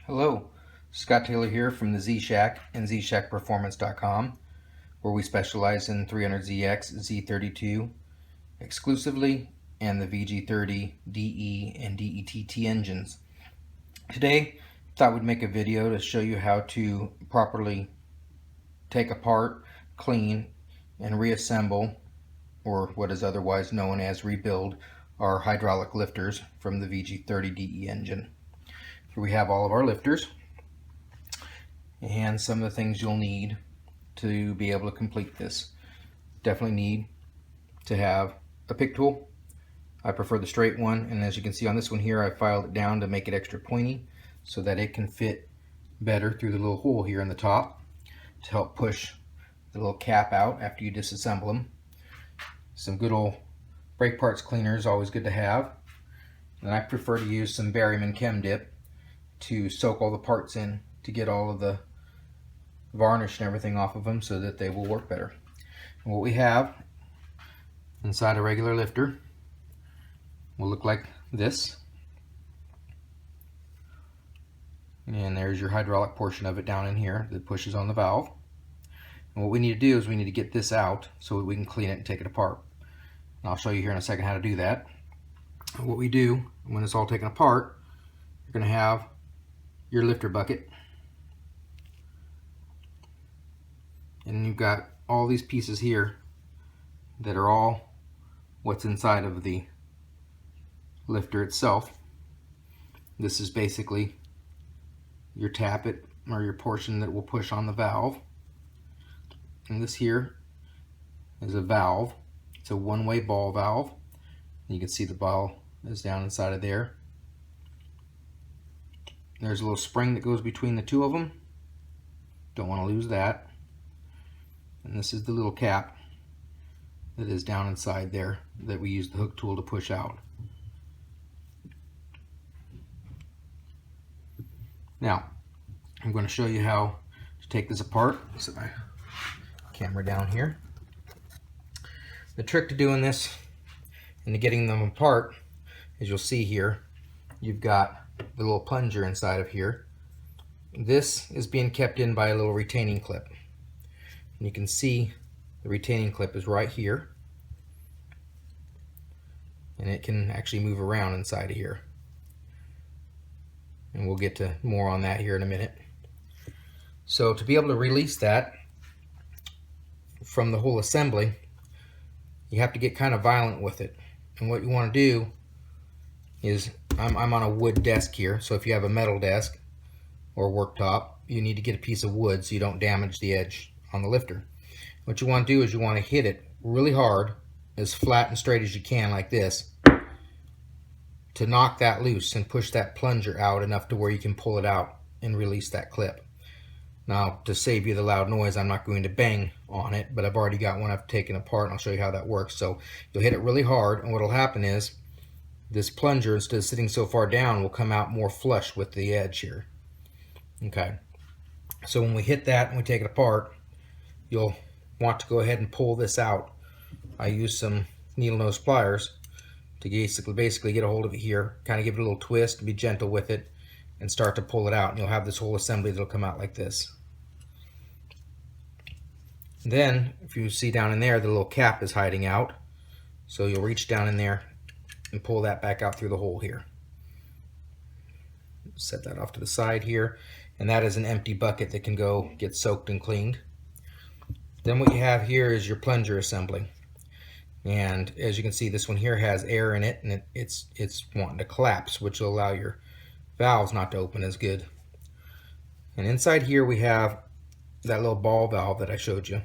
Hello, Scott Taylor here from the Z-Shack and zshackperformance.com, where we specialize in 300ZX, Z32 exclusively, and the vg30de and DETT engines. Today, I thought we'd make a video to show you how to properly take apart, clean, and reassemble, or what is otherwise known as rebuild, our hydraulic lifters from the vg30de engine. Here we have all of our lifters and some of the things you'll need to be able to complete this. Definitely need to have a pick tool. I prefer the straight one, and as you can see on this one here, I filed it down to make it extra pointy so that it can fit better through the little hole here in the top to help push the little cap out after you disassemble them. Some good old brake parts cleaner is always good to have, and I prefer to use some Berryman Chem Dip to soak all the parts in to get all of the varnish and everything off of them so that they will work better. And what we have inside a regular lifter will look like this, and there's your hydraulic portion of it down in here that pushes on the valve. And what we need to do is we need to get this out so we can clean it and take it apart. And I'll show you here in a second how to do that. And what we do when it's all taken apart, you're going to have your lifter bucket, and you've got all these pieces here that are all what's inside of the lifter itself. This is basically your tappet, or your portion that will push on the valve, and this here is a valve. It's a one-way ball valve. You can see the ball is down inside of there. There's a little spring that goes between the two of them. Don't want to lose that. And this is the little cap that is down inside there that we use the hook tool to push out. Now, I'm going to show you how to take this apart. Set my camera down here. The trick to doing this and to getting them apart, as you'll see here, you've got the little plunger inside of here. This is being kept in by a little retaining clip. And you can see the retaining clip is right here, and it can actually move around inside of here. And we'll get to more on that here in a minute. So to be able to release that from the whole assembly, you have to get kind of violent with it. And what you want to do is, I'm on a wood desk here, so if you have a metal desk or worktop, you need to get a piece of wood so you don't damage the edge on the lifter. What you want to do is you want to hit it really hard, as flat and straight as you can, like this, to knock that loose and push that plunger out enough to where you can pull it out and release that clip. Now, to save you the loud noise, I'm not going to bang on it, but I've already got one I've taken apart, and I'll show you how that works. So you'll hit it really hard, and what will happen is this plunger, instead of sitting so far down, will come out more flush with the edge here. Okay, so when we hit that and we take it apart, you'll want to go ahead and pull this out. I use some needle nose pliers to basically get a hold of it here, kind of give it a little twist, be gentle with it, and start to pull it out. And you'll have this whole assembly that'll come out like this. Then, if you see down in there, the little cap is hiding out. So you'll reach down in there and pull that back out through the hole here. Set that off to the side here, and that is an empty bucket that can go get soaked and cleaned. Then what you have here is your plunger assembly, and as you can see, this one here has air in it, and it's wanting to collapse, which will allow your valves not to open as good. And inside here we have that little ball valve that I showed you,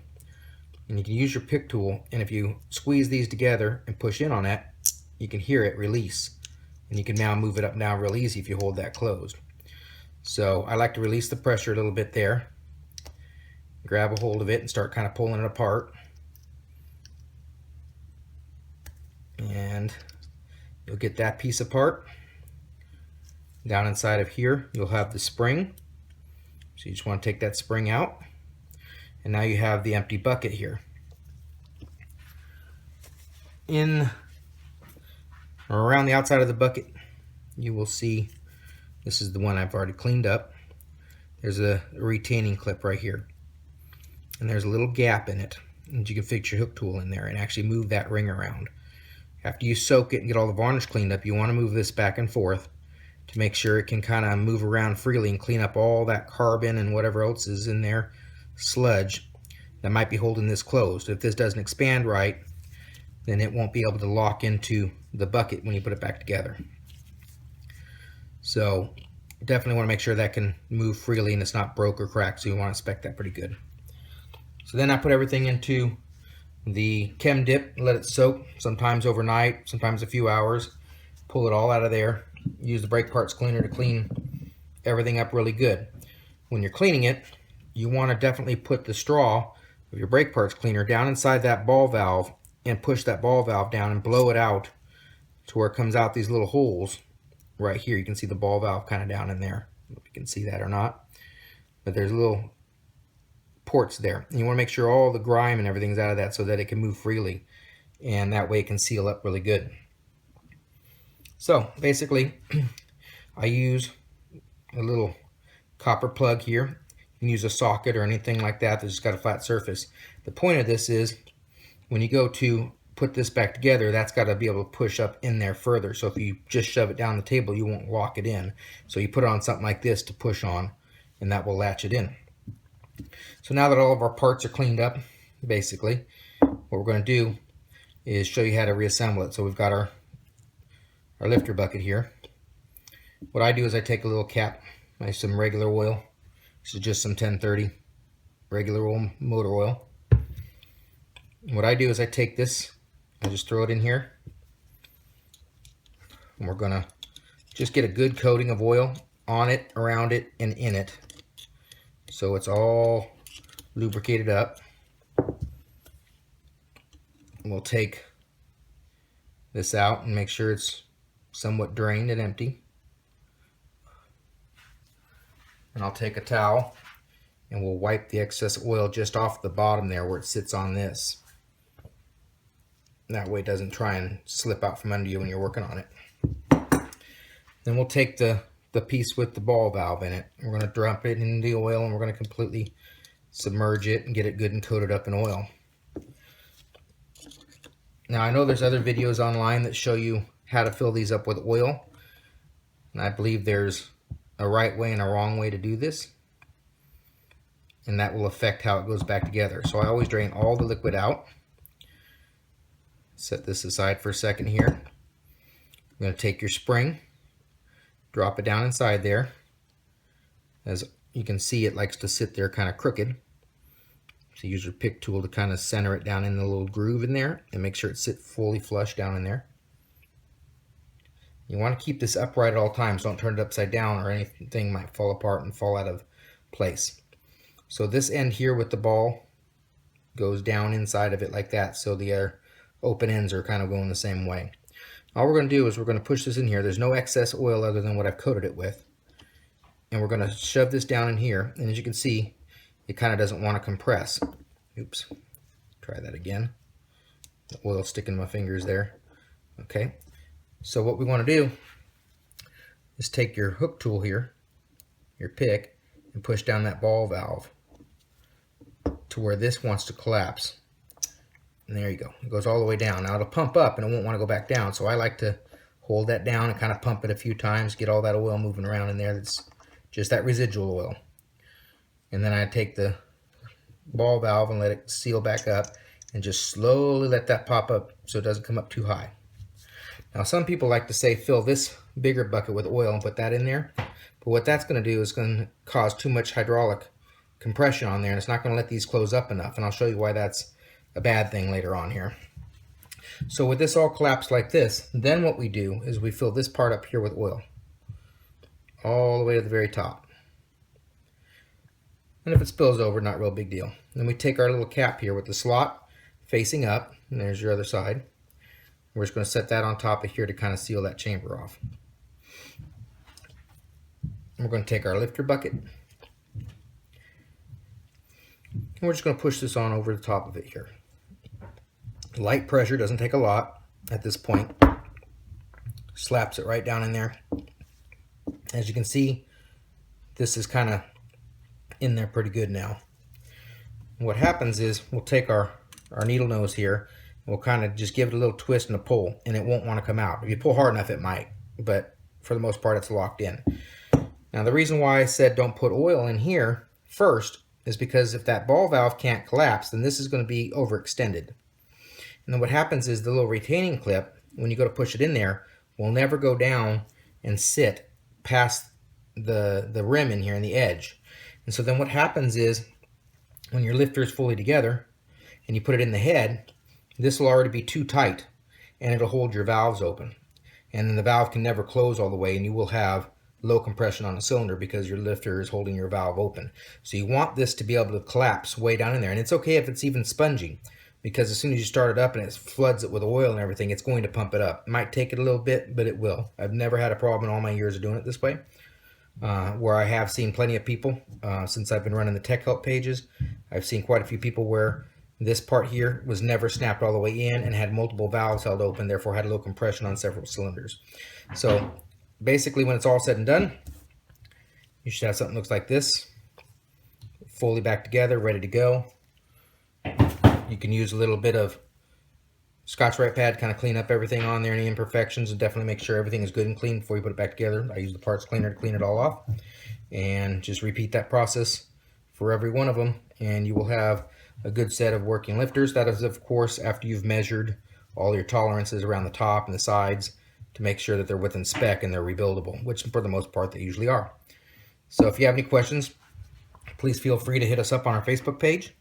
and you can use your pick tool, and if you squeeze these together and push in on that, you can hear it release, and you can now move it up and down real easy if you hold that closed. So I like to release the pressure a little bit there, grab a hold of it and start kind of pulling it apart, and you'll get that piece apart. Down inside of here you'll have the spring, so you just want to take that spring out, and now you have the empty bucket here. In or around the outside of the bucket, you will see This is the one I've already cleaned up. There's a retaining clip right here. And there's a little gap in it. And you can fix your hook tool in there and actually move that ring around. After you soak it and get all the varnish cleaned up, you want to move this back and forth to make sure it can kind of move around freely and clean up all that carbon and whatever else is in there, sludge, that might be holding this closed. If this doesn't expand right, then it won't be able to lock into the bucket when you put it back together. So definitely want to make sure that can move freely and it's not broke or cracked, so you want to inspect that pretty good. So then I put everything into the chem dip, let it soak, sometimes overnight, sometimes a few hours. Pull it all out of there. Use the brake parts cleaner to clean everything up really good. When you're cleaning it, you want to definitely put the straw of your brake parts cleaner down inside that ball valve and push that ball valve down and blow it out to where it comes out these little holes right here. You can see the ball valve kind of down in there. I don't know if you can see that or not, but there's little ports there. And you want to make sure all the grime and everything's out of that so that it can move freely, and that way it can seal up really good. So basically, I use a little copper plug here. You can use a socket or anything like that that's just got a flat surface. The point of this is when you go to put this back together, that's got to be able to push up in there further. So if you just shove it down the table, you won't lock it in. So you put it on something like this to push on, and that will latch it in. So now that all of our parts are cleaned up, basically, what we're going to do is show you how to reassemble it. So we've got our lifter bucket here. What I do is I take a little cap, I have some regular oil. This is just some 1030 regular oil, motor oil. What I do is I take this, I just throw it in here, and we're gonna just get a good coating of oil on it, around it, and in it, so it's all lubricated up. We'll take this out and make sure it's somewhat drained and empty. And I'll take a towel and we'll wipe the excess oil just off the bottom there where it sits on this. That way it doesn't try and slip out from under you when you're working on it. Then we'll take the piece with the ball valve in it. We're going to drop it in the oil and we're going to completely submerge it and get it good and coated up in oil. Now I know there's other videos online that show you how to fill these up with oil, and I believe there's a right way and a wrong way to do this, and that will affect how it goes back together. So I always drain all the liquid out. Set this aside for a second here. I'm going to take your spring, drop it down inside there. As you can see, it likes to sit there kind of crooked. So use your pick tool to kind of center it down in the little groove in there and make sure it sits fully flush down in there. You want to keep this upright at all times. Don't turn it upside down or anything might fall apart and fall out of place. So this end here with the ball goes down inside of it like that, so the open ends are kind of going the same way. All we're going to do is we're going to push this in here. There's no excess oil other than what I've coated it with. And we're going to shove this down in here, and as you can see, it kind of doesn't want to compress. Oops. Try that again. The oil sticking my fingers there. Okay. So what we want to do is take your hook tool here, your pick, and push down that ball valve to where this wants to collapse. And there you go. It goes all the way down. Now it'll pump up and it won't want to go back down. So I like to hold that down and kind of pump it a few times, get all that oil moving around in there. That's just that residual oil. And then I take the ball valve and let it seal back up and just slowly let that pop up so it doesn't come up too high. Now some people like to say fill this bigger bucket with oil and put that in there, but what that's going to do is going to cause too much hydraulic compression on there, and it's not going to let these close up enough, and I'll show you why that's a bad thing later on here. So with this all collapsed like this, then what we do is we fill this part up here with oil all the way to the very top. And if it spills over, not real big deal. Then we take our little cap here with the slot facing up, and there's your other side. We're just going to set that on top of here to kind of seal that chamber off. We're going to take our lifter bucket, and we're just going to push this on over the top of it here. Light pressure, doesn't take a lot at this point. Slaps it right down in there. As you can see, this is kind of in there pretty good now. What happens is we'll take our needle nose here, and we'll kind of just give it a little twist and a pull, and it won't want to come out. If you pull hard enough, it might, but for the most part, it's locked in. Now, the reason why I said don't put oil in here first is because if that ball valve can't collapse, then this is going to be overextended. And then what happens is the little retaining clip, when you go to push it in there, will never go down and sit past the rim in here and the edge. And so then what happens is when your lifter is fully together and you put it in the head, this will already be too tight and it'll hold your valves open. And then the valve can never close all the way, and you will have low compression on the cylinder because your lifter is holding your valve open. So you want this to be able to collapse way down in there. And it's okay if it's even spongy, because as soon as you start it up and it floods it with oil and everything, it's going to pump it up. It might take it a little bit, but it will. I've never had a problem in all my years of doing it this way. Where I have seen plenty of people, since I've been running the tech help pages, I've seen quite a few people where this part here was never snapped all the way in and had multiple valves held open, therefore had low compression on several cylinders. So basically, when it's all said and done, you should have something that looks like this, fully back together, ready to go. You can use a little bit of Scotch-Brite pad, kind of clean up everything on there, any imperfections, and definitely make sure everything is good and clean before you put it back together. I use the parts cleaner to clean it all off, and just repeat that process for every one of them, and you will have a good set of working lifters. That is, of course, after you've measured all your tolerances around the top and the sides to make sure that they're within spec and they're rebuildable, which for the most part they usually are. So if you have any questions, please feel free to hit us up on our Facebook page.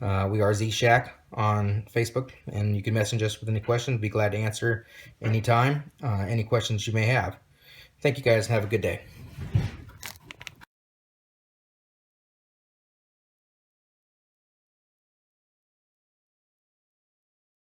We are Z-Shack on Facebook, and you can message us with any questions. Be glad to answer anytime, any questions you may have. Thank you guys, and have a good day.